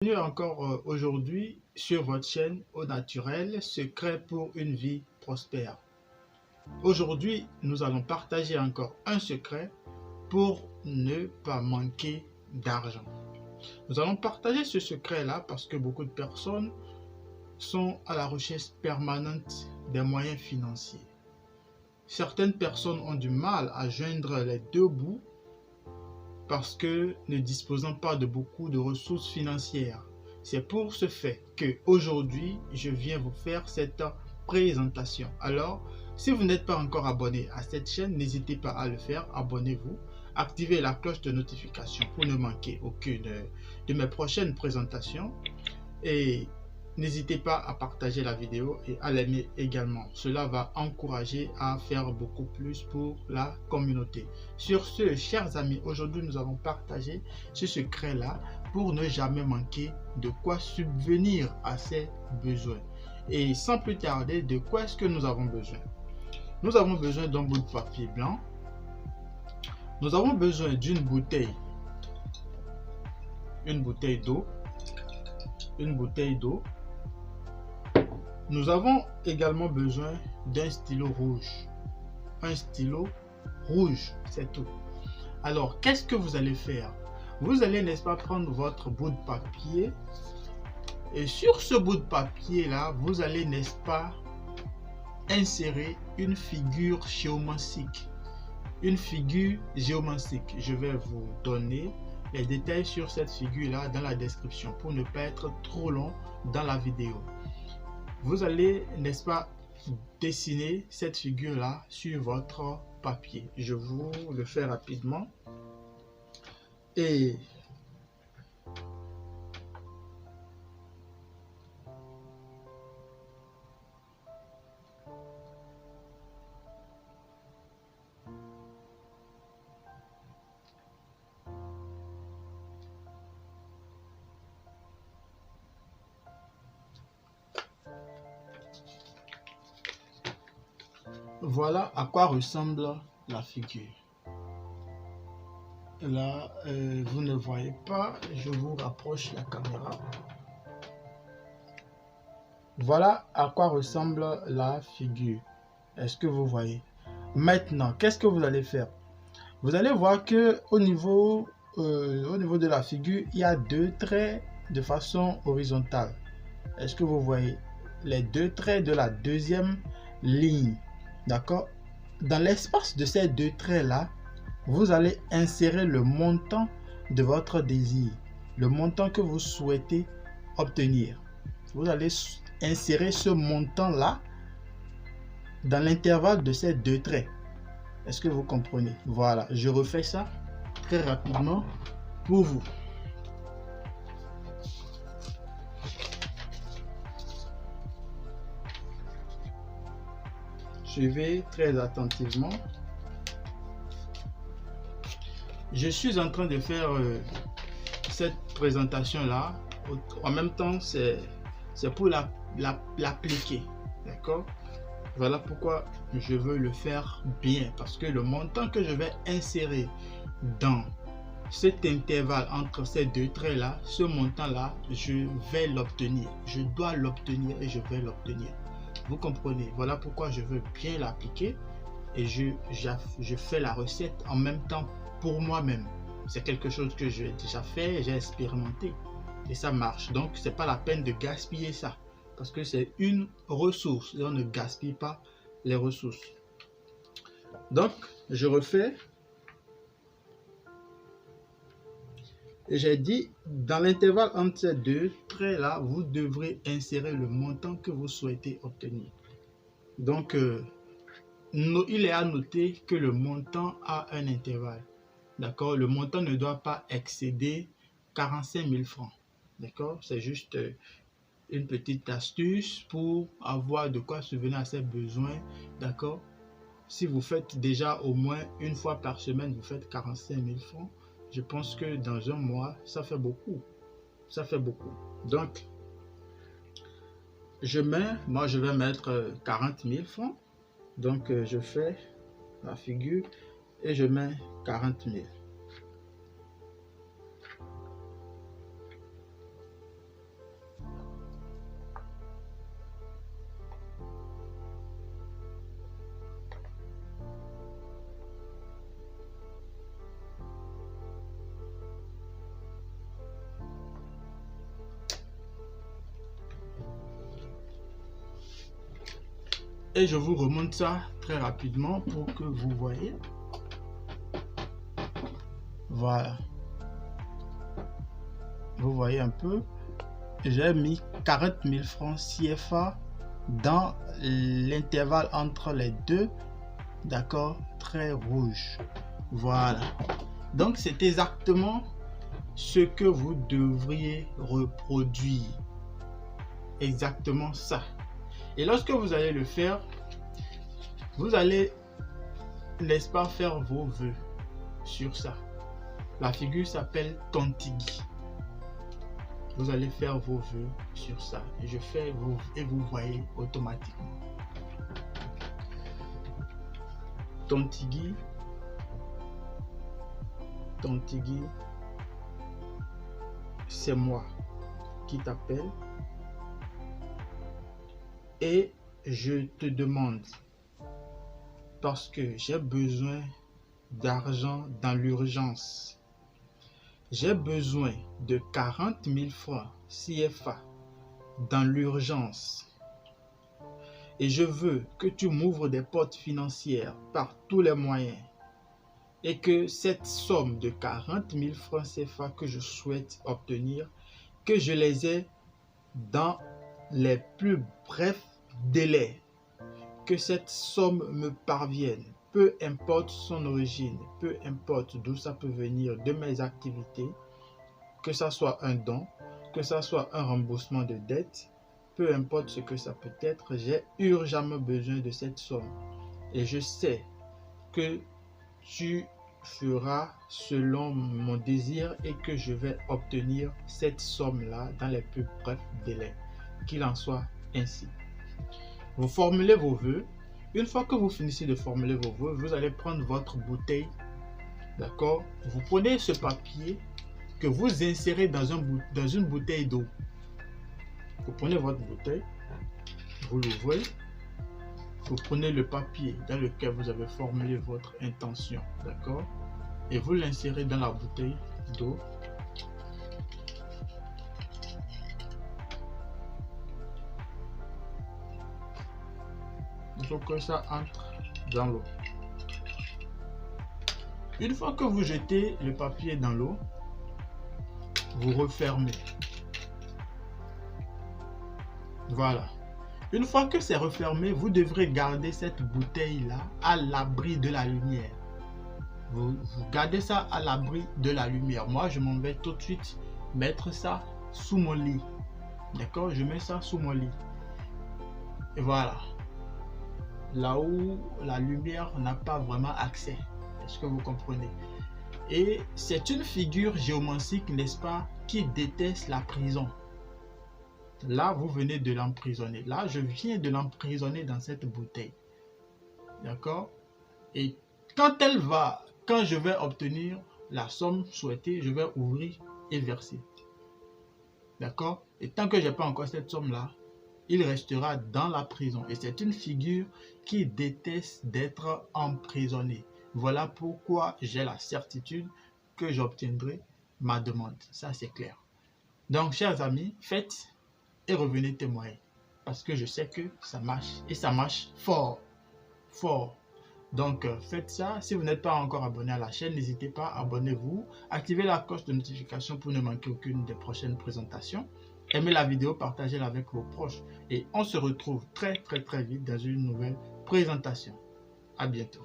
Bienvenue encore aujourd'hui sur votre chaîne Au Naturel, secret pour une vie prospère. Aujourd'hui, nous allons partager encore un secret pour ne pas manquer d'argent. Nous allons partager ce secret-là parce que beaucoup de personnes sont à la recherche permanente des moyens financiers. Certaines personnes ont du mal à joindre les deux bouts parce que ne disposant pas de beaucoup de ressources financières. C'est pour ce fait que aujourd'hui, je viens vous faire cette présentation. Alors, si vous n'êtes pas encore abonné à cette chaîne, n'hésitez pas à le faire, abonnez-vous, activez la cloche de notification pour ne manquer aucune de mes prochaines présentations et n'hésitez pas à partager la vidéo et à l'aimer également. Cela va encourager à faire beaucoup plus pour la communauté. Sur ce, chers amis, aujourd'hui nous allons partager ce secret-là pour ne jamais manquer de quoi subvenir à ses besoins. Et sans plus tarder, de quoi est-ce que nous avons besoin? Nous avons besoin d'un bout de papier blanc. Nous avons besoin d'une bouteille d'eau. Une bouteille d'eau. Nous avons également besoin d'un stylo rouge. Un stylo rouge, c'est tout. Alors, qu'est-ce que vous allez faire? Vous allez, n'est-ce pas, prendre votre bout de papier. Et sur ce bout de papier-là, vous allez, n'est-ce pas, insérer une figure géomantique. Une figure géomantique. Je vais vous donner les détails sur cette figure-là dans la description pour ne pas être trop long dans la vidéo. Vous allez, n'est-ce pas, dessiner cette figure-là sur votre papier. Je vous le fais rapidement. Et voilà à quoi ressemble la figure. Là, vous ne voyez pas, je vous rapproche la caméra. Voilà à quoi ressemble la figure. Est-ce que vous voyez? Maintenant, qu'est-ce que vous allez faire? Vous allez voir que au niveau de la figure, il y a deux traits de façon horizontale. Est-ce que vous voyez? Les deux traits de la deuxième ligne. D'accord? Dans l'espace de ces deux traits-là, vous allez insérer le montant de votre désir, le montant que vous souhaitez obtenir. Vous allez insérer ce montant-là dans l'intervalle de ces deux traits. Est-ce que vous comprenez? Voilà, je refais ça très rapidement pour vous. Suivez très attentivement. Je suis en train de faire cette présentation là. En même temps, c'est pour l'appliquer. D'accord? Voilà pourquoi je veux le faire bien. Parce que le montant que je vais insérer dans cet intervalle entre ces deux traits là, ce montant là, je vais l'obtenir. Je dois l'obtenir et je vais l'obtenir. Vous comprenez? Voilà pourquoi je veux bien l'appliquer et je fais la recette en même temps pour moi-même. C'est quelque chose que j'ai déjà fait, j'ai expérimenté et ça marche. Donc, c'est pas la peine de gaspiller ça parce que c'est une ressource et on ne gaspille pas les ressources. Donc, je refais. Et j'ai dit, dans l'intervalle entre ces deux traits-là, vous devrez insérer le montant que vous souhaitez obtenir. Donc, il est à noter que le montant a un intervalle. D'accord? Le montant ne doit pas excéder 45 000 francs. D'accord? C'est juste une petite astuce pour avoir de quoi subvenir à ses besoins. D'accord? Si vous faites déjà au moins une fois par semaine, vous faites 45 000 francs. Je pense que dans un mois, ça fait beaucoup. Ça fait beaucoup. Donc, moi je vais mettre 40 000 francs. Donc, je fais la figure et je mets 40 000. Et je vous remonte ça très rapidement pour que vous voyez. Voilà. Vous voyez un peu. J'ai mis 40 000 francs CFA dans l'intervalle entre les deux. D'accord, très rouge. Voilà. Donc c'est exactement ce que vous devriez reproduire. Exactement ça. Et lorsque vous allez le faire, vous allez, n'est-ce pas, faire vos vœux sur ça. La figure s'appelle Tontigi. Vous allez faire vos vœux sur ça. Et je fais vos et vous voyez automatiquement. Tontigi. Tontigi. C'est moi qui t'appelle. Et je te demande, parce que j'ai besoin d'argent dans l'urgence. J'ai besoin de 40 000 francs CFA dans l'urgence. Et je veux que tu m'ouvres des portes financières par tous les moyens. Et que cette somme de 40 000 francs CFA que je souhaite obtenir, que je les ai dans les plus brefs délais. Que cette somme me parvienne, peu importe son origine, peu importe d'où ça peut venir de mes activités, que ça soit un don, que ça soit un remboursement de dette, peu importe ce que ça peut être, j'ai urgemment besoin de cette somme. Et je sais que tu feras selon mon désir et que je vais obtenir cette somme-là dans les plus brefs délais. Qu'il en soit ainsi. Vous formulez vos vœux. Une fois que vous finissez de formuler vos vœux, vous allez prendre votre bouteille. D'accord? Vous prenez ce papier que vous insérez dans une bouteille d'eau. Vous prenez votre bouteille, vous l'ouvrez, vous prenez le papier dans lequel vous avez formulé votre intention. D'accord? Et vous l'insérez dans la bouteille d'eau. Il faut que ça entre dans l'eau. Une fois que vous jetez le papier dans l'eau, vous refermez. Voilà. Une fois que c'est refermé, vous devrez garder cette bouteille-là à l'abri de la lumière. Vous gardez ça à l'abri de la lumière. Moi, je m'en vais tout de suite mettre ça sous mon lit. D'accord? Je mets ça sous mon lit. Et voilà. Là où la lumière n'a pas vraiment accès. Est-ce que vous comprenez? Et c'est une figure géomantique, n'est-ce pas, qui déteste la prison. Là, vous venez de l'emprisonner. Là, je viens de l'emprisonner dans cette bouteille. D'accord? Et quand je vais obtenir la somme souhaitée, je vais ouvrir et verser. D'accord? Et tant que je n'ai pas encore cette somme-là, il restera dans la prison. Et c'est une figure qui déteste d'être emprisonné. Voilà pourquoi j'ai la certitude que j'obtiendrai ma demande. Ça, c'est clair. Donc, chers amis, faites et revenez témoigner. Parce que je sais que ça marche. Et ça marche fort. Fort. Donc, faites ça. Si vous n'êtes pas encore abonné à la chaîne, n'hésitez pas, abonnez-vous. Activez la cloche de notification pour ne manquer aucune des prochaines présentations. Aimez la vidéo, partagez-la avec vos proches. Et on se retrouve très vite dans une nouvelle présentation. À bientôt.